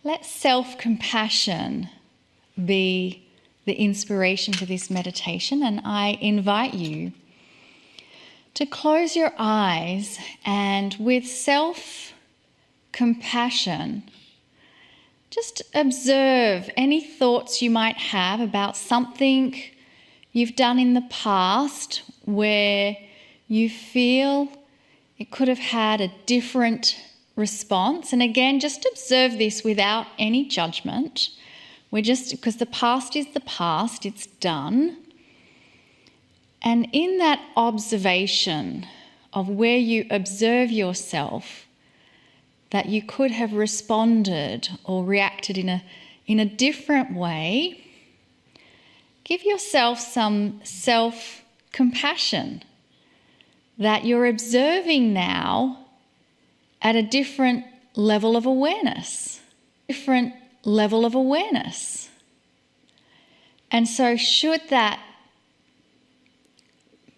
Let self-compassion be the inspiration to this meditation, and I invite you to close your eyes and with self-compassion, just observe any thoughts you might have about something you've done in the past where you feel it could have had a different response. And again, just observe this without any judgment. Because the past is the past, it's done. And in that observation of where you observe yourself, that you could have responded or reacted in a different way, give yourself some self-compassion that you're observing now at a different level of awareness. And so should that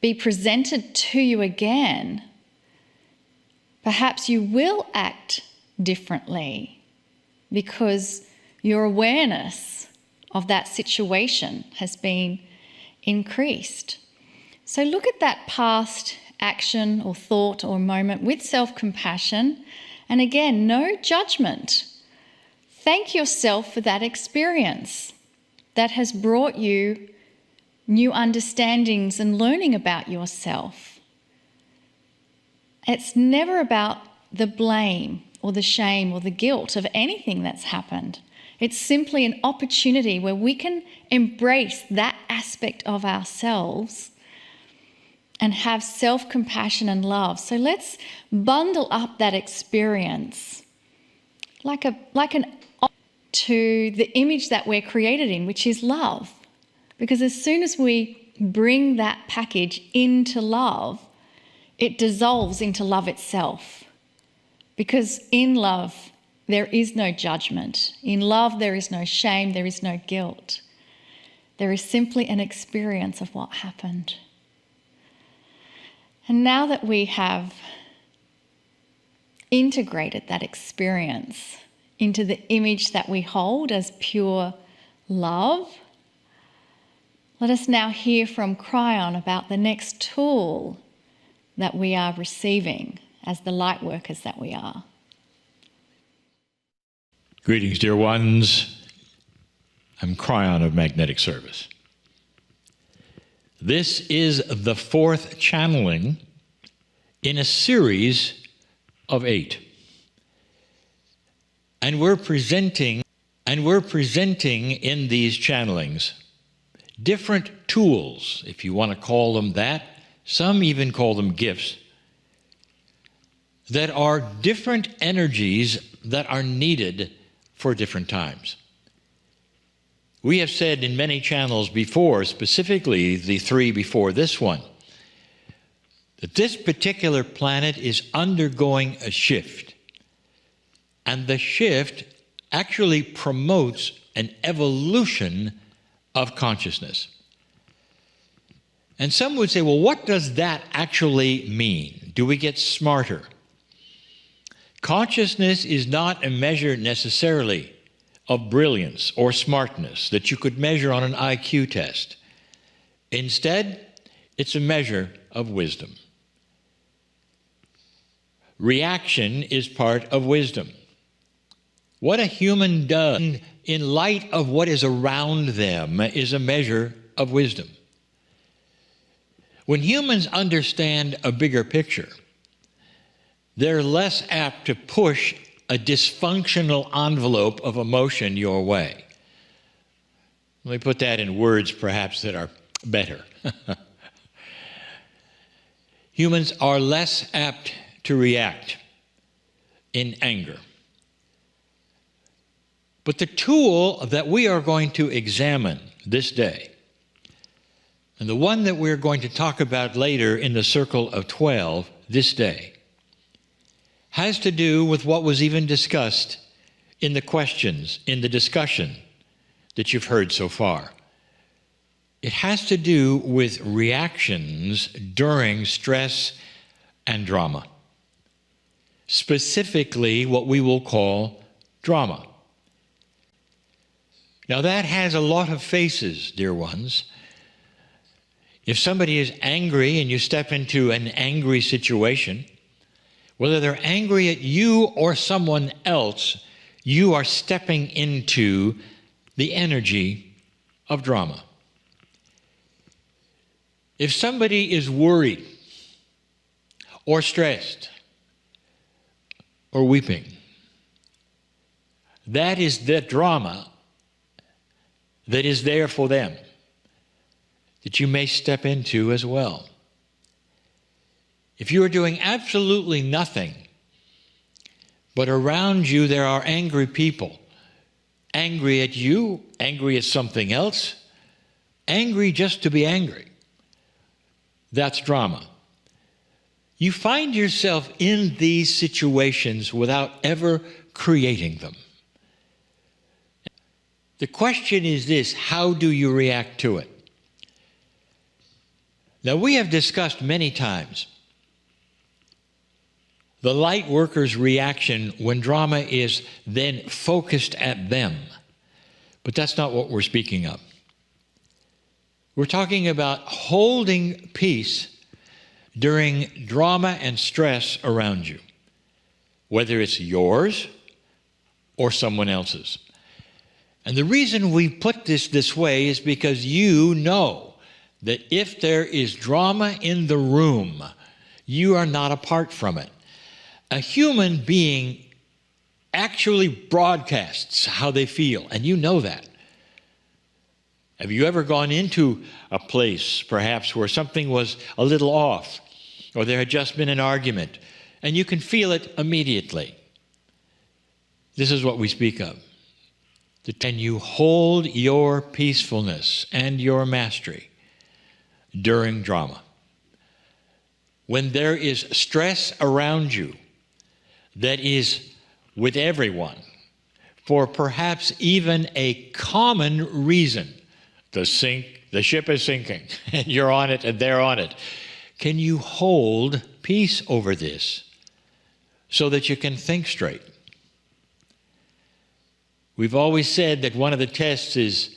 be presented to you again, perhaps you will act differently because your awareness of that situation has been increased. So look at that past action or thought or moment with self-compassion, and again, no judgment. Thank yourself for that experience that has brought you new understandings and learning about yourself. It's never about the blame or the shame or the guilt of anything that's happened. It's simply an opportunity where we can embrace that aspect of ourselves and have self-compassion and love. So let's bundle up that experience like an to the image that we're created in, which is love. Because as soon as we bring that package into love, it dissolves into love itself. Because in love, there is no judgment. In love, there is no shame, there is no guilt. There is simply an experience of what happened. And now that we have integrated that experience into the image that we hold as pure love, let us now hear from Kryon about the next tool that we are receiving as the light workers that we are. Greetings, dear ones. I'm Kryon of Magnetic Service. This is the fourth channeling in a series of 8. And we're presenting in these channelings different tools, if you want to call them that. Some even call them gifts, that are different energies that are needed for different times. We have said in many channels before, specifically the 3 before this one, that this particular planet is undergoing a shift. And the shift actually promotes an evolution of consciousness. And some would say, well, what does that actually mean? Do we get smarter? Consciousness is not a measure necessarily of brilliance or smartness that you could measure on an IQ test. Instead, it's a measure of wisdom. Reaction is part of wisdom. What a human does in light of what is around them is a measure of wisdom. When humans understand a bigger picture, they're less apt to push a dysfunctional envelope of emotion your way. Let me put that in words perhaps that are better. Humans are less apt to react in anger. But the tool that we are going to examine this day, and the one that we're going to talk about later in the Circle of 12 this day, has to do with what was even discussed in the questions, in the discussion that you've heard so far. It has to do with reactions during stress and drama. Specifically, what we will call drama. Now that has a lot of faces, dear ones. If somebody is angry and you step into an angry situation, whether they're angry at you or someone else, you are stepping into the energy of drama. If somebody is worried or stressed or weeping, that is the drama that is there for them, that you may step into as well. If you are doing absolutely nothing, but around you there are angry people, angry at you, angry at something else, angry just to be angry, that's drama. You find yourself in these situations without ever creating them. The question is this: how do you react to it? Now, we have discussed many times the light worker's reaction when drama is then focused at them. But that's not what we're speaking of. We're talking about holding peace during drama and stress around you, whether it's yours or someone else's. And the reason we put this way is because you know that if there is drama in the room, you are not apart from it. A human being actually broadcasts how they feel, and you know that. Have you ever gone into a place, perhaps, where something was a little off, or there had just been an argument, and you can feel it immediately? This is what we speak of. Can you hold your peacefulness and your mastery during drama? When there is stress around you that is with everyone, for perhaps even a common reason, the ship is sinking, and you're on it and they're on it. Can you hold peace over this so that you can think straight? We've always said that one of the tests is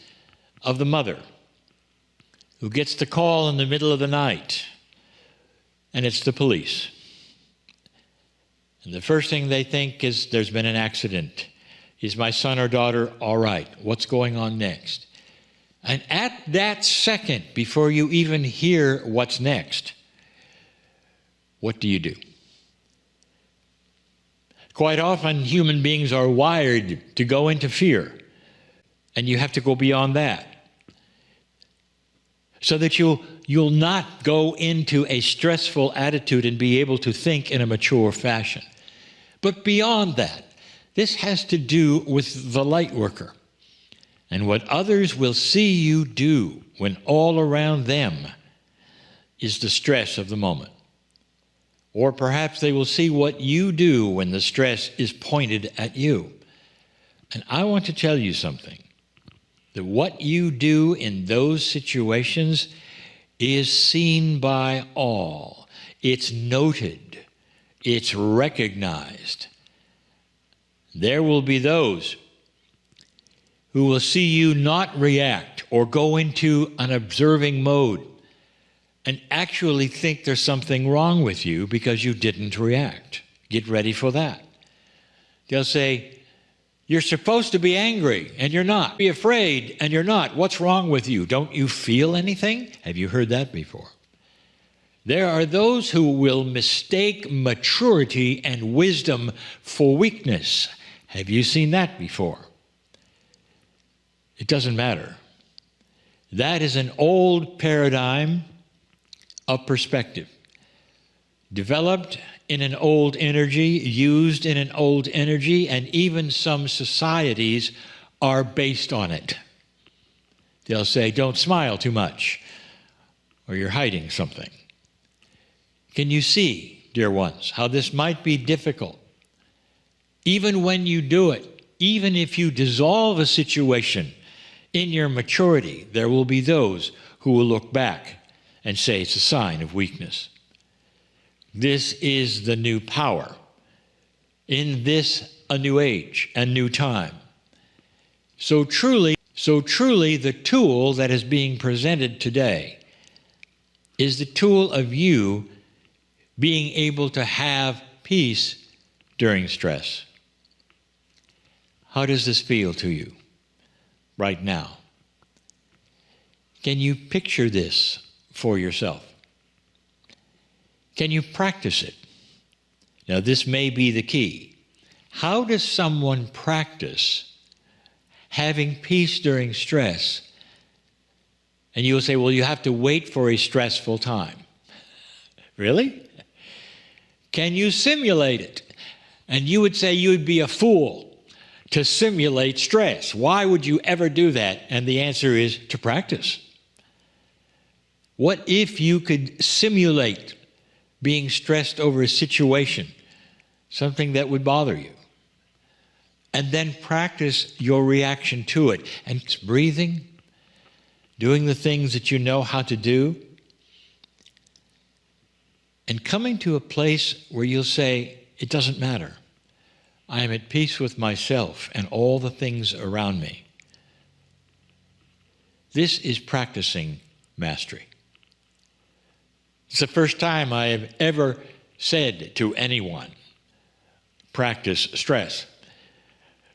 of the mother who gets the call in the middle of the night, and it's the police. And the first thing they think is, there's been an accident. Is my son or daughter all right? What's going on next? And at that second, before you even hear what's next, what do you do? Quite often, human beings are wired to go into fear, and you have to go beyond that, so that you'll not go into a stressful attitude and be able to think in a mature fashion. But beyond that, this has to do with the light worker and what others will see you do when all around them is the stress of the moment. Or perhaps they will see what you do when the stress is pointed at you. And I want to tell you something, that what you do in those situations is seen by all. It's noted. It's recognized. There will be those who will see you not react or go into an observing mode and actually think there's something wrong with you because you didn't react. Get ready for that. They'll say, you're supposed to be angry, and you're not. Be afraid, and you're not. What's wrong with you? Don't you feel anything? Have you heard that before? There are those who will mistake maturity and wisdom for weakness. Have you seen that before? It doesn't matter. That is an old paradigm of perspective, developed in an old energy, used in an old energy, and even some societies are based on it. They'll say, don't smile too much, or you're hiding something. Can you see, dear ones, how this might be difficult? Even when you do it, even if you dissolve a situation in your maturity, there will be those who will look back and say it's a sign of weakness. This is the new power. In this, a new age, a new time. So truly, So truly, the tool that is being presented today is the tool of you being able to have peace during stress. How does this feel to you right now? Can you picture this for yourself? Can you practice it? Now, this may be the key. How does someone practice having peace during stress? And you will say, well, you have to wait for a stressful time. Really? Can you simulate it? And you would say you would be a fool to simulate stress. Why would you ever do that? And the answer is to practice. What if you could simulate being stressed over a situation, something that would bother you, and then practice your reaction to it, and breathing, doing the things that you know how to do, and coming to a place where you'll say, it doesn't matter. I am at peace with myself and all the things around me. This is practicing mastery. It's the first time I have ever said to anyone, practice stress.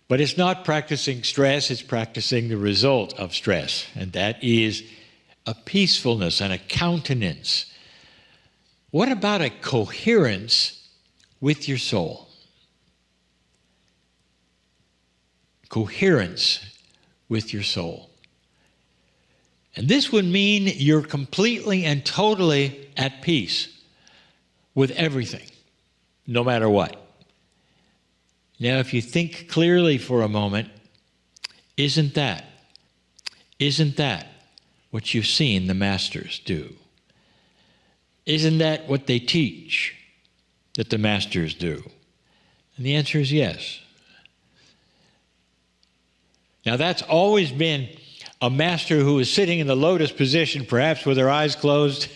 But it's not practicing stress, it's practicing the result of stress. And that is a peacefulness and a countenance. What about a coherence with your soul? Coherence with your soul. And this would mean you're completely and totally at peace with everything, no matter what. Now, if you think clearly for a moment, isn't that what you've seen the masters do? Isn't that what they teach that the masters do? And the answer is yes. Now, that's always been a master who is sitting in the lotus position, perhaps with their eyes closed,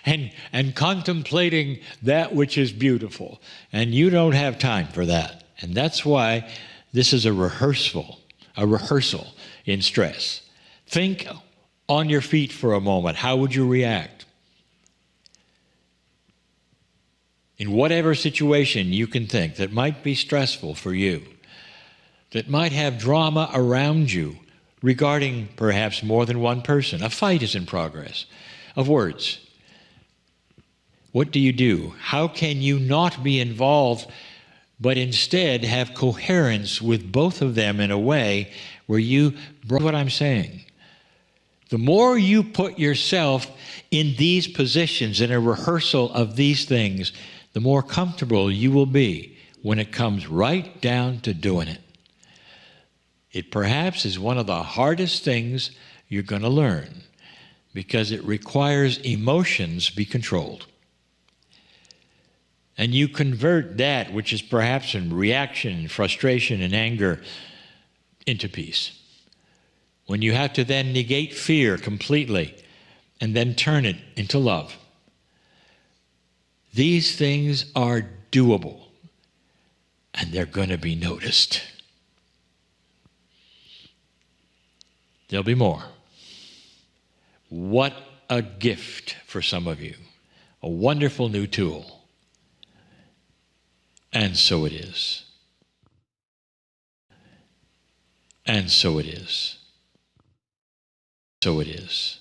and contemplating that which is beautiful. And you don't have time for that. And that's why this is a rehearsal in stress. Think on your feet for a moment. How would you react? In whatever situation you can think that might be stressful for you, that might have drama around you, regarding perhaps more than one person. A fight is in progress of words. What do you do? How can you not be involved, but instead have coherence with both of them in a way where you bring what I'm saying? The more you put yourself in these positions, in a rehearsal of these things, the more comfortable you will be when it comes right down to doing it. It perhaps is one of the hardest things you're going to learn because it requires emotions be controlled. And you convert that, which is perhaps in reaction, and frustration, and anger, into peace. When you have to then negate fear completely and then turn it into love. These things are doable, and they're going to be noticed. There'll be more. What a gift for some of you. A wonderful new tool. And so it is. And so it is. So it is.